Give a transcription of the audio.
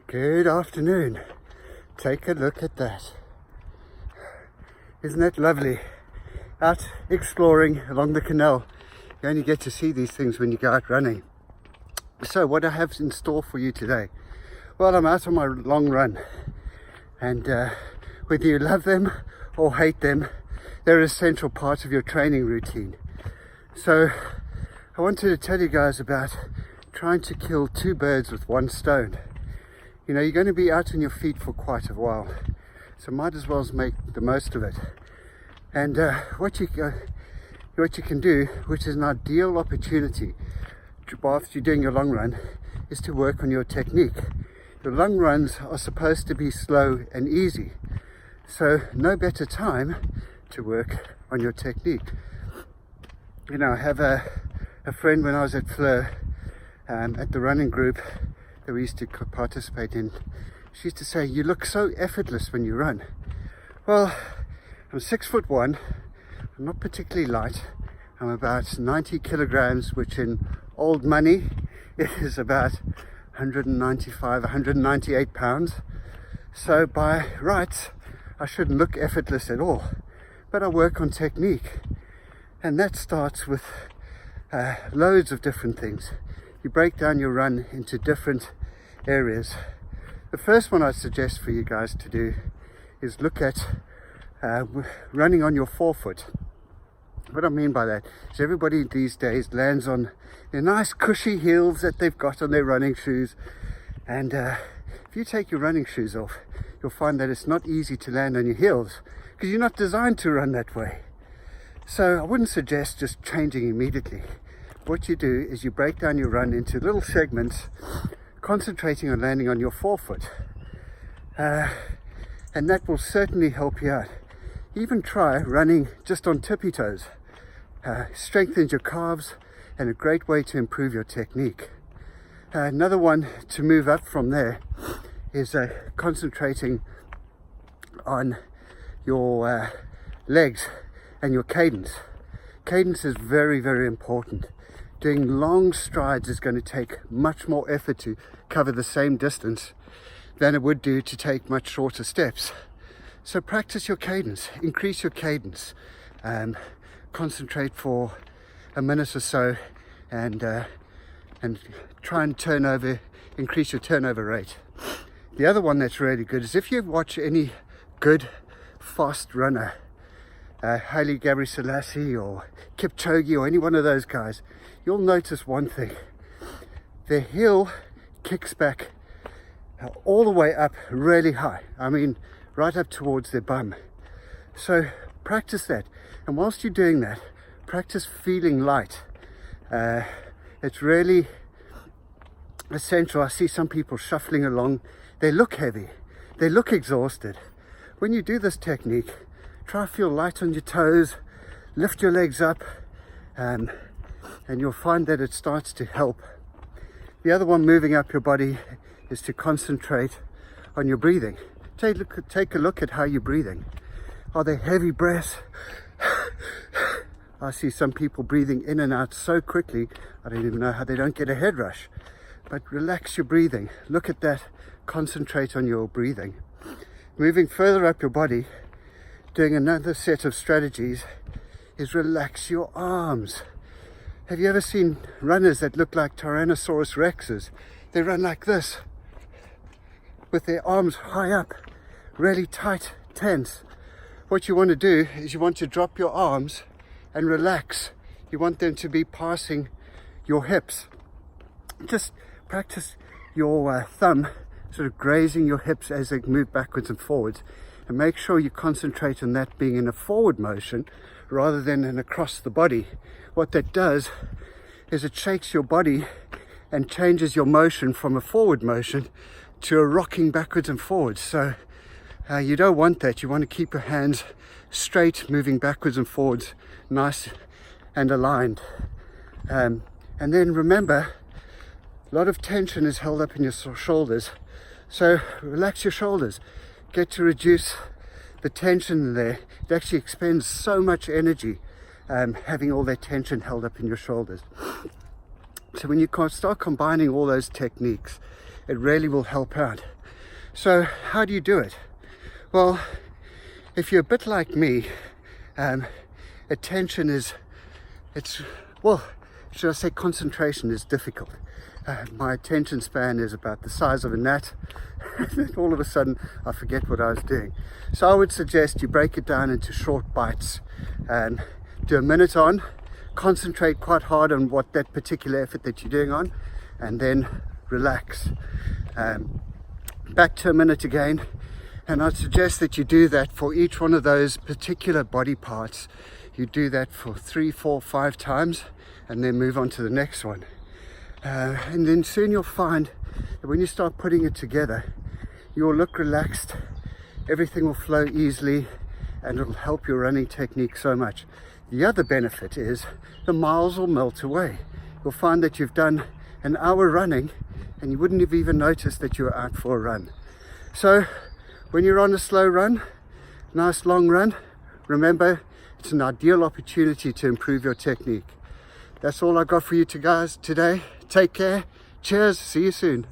Good afternoon. Take a look at that. Isn't that lovely? Out exploring along the canal. You only get to see these things when you go out running. So what I have in store for you today? Well, I'm out on my long run, and whether you love them or hate them, they're a central part of your training routine. So I wanted to tell you guys about trying to kill two birds with one stone. You know, you're going to be out on your feet for quite a while, so might as well make the most of it. And what you can do, which is an ideal opportunity after you're doing your long run, is to work on your technique. Your long runs are supposed to be slow and easy, so no better time to work on your technique. You know, I have a friend when I was at Fleur, at the running group that we used to participate in. She used to say, "You look so effortless when you run." Well, I'm 6'1", I'm not particularly light. I'm about 90 kilograms, which in old money is about 195, 198 pounds. So by rights, I shouldn't look effortless at all. But I work on technique, and that starts with loads of different things. You break down your run into different areas. The first one I suggest for you guys to do is look at running on your forefoot. What I mean by that is everybody these days lands on their nice cushy heels that they've got on their running shoes, and if you take your running shoes off, you'll find that it's not easy to land on your heels because you're not designed to run that way. So I wouldn't suggest just changing immediately. What you do is you break down your run into little segments, concentrating on landing on your forefoot, and that will certainly help you out. Even try running just on tippy toes. Strengthens your calves and a great way to improve your technique. Another one to move up from there is concentrating on your legs and your cadence. Cadence is very, very important. Doing long strides is going to take much more effort to cover the same distance than it would do to take much shorter steps. So practice your cadence, increase your cadence, concentrate for a minute or so, and try and increase your turnover rate. The other one that's really good is if you watch any good fast runner, Haile Selassie or Kipchoge or any one of those guys, you'll notice one thing: their heel kicks back all the way up really high. I mean, right up towards their bum. So practice that, and whilst you're doing that, practice feeling light. It's really essential. I see some people shuffling along, they look heavy, they look exhausted. When you do this technique, try to feel light on your toes, lift your legs up, and you'll find that it starts to help. The other one, moving up your body, is to concentrate on your breathing. Take a look at how you're breathing. Are there heavy breaths? I see some people breathing in and out so quickly, I don't even know how they don't get a head rush. But relax your breathing. Look at that. Concentrate on your breathing. Moving further up your body, doing another set of strategies is relax your arms. Have you ever seen runners that look like Tyrannosaurus Rexes? They run like this, with their arms high up, really tight, tense. What you want to do is you want to drop your arms and relax. You want them to be passing your hips. Just practice your thumb sort of grazing your hips as they move backwards and forwards, and make sure you concentrate on that being in a forward motion rather than an across the body. What that does is it shakes your body and changes your motion from a forward motion to a rocking backwards and forwards. So you don't want that. You want to keep your hands straight, moving backwards and forwards, nice and aligned. And then remember, a lot of tension is held up in your shoulders. So relax your shoulders. Get to reduce the tension there. It actually expends so much energy having all that tension held up in your shoulders. So when you start combining all those techniques, it really will help out. So how do you do it? Well, if you're a bit like me, attention is, should I say concentration is difficult. My attention span is about the size of a gnat. All of a sudden I forget what I was doing. So I would suggest you break it down into short bites. Do a minute on, concentrate quite hard on what that particular effort that you're doing on, and then relax. Back to a minute again, and I'd suggest that you do that for each one of those particular body parts. You do that for 3, 4, 5 times, and then move on to the next one. And then soon you'll find that when you start putting it together, you'll look relaxed, everything will flow easily, and it'll help your running technique so much. The other benefit is the miles will melt away. You'll find that you've done an hour running and you wouldn't have even noticed that you were out for a run. So when you're on a slow run, nice long run, remember it's an ideal opportunity to improve your technique. That's all I got for you guys today. Take care. Cheers. See you soon.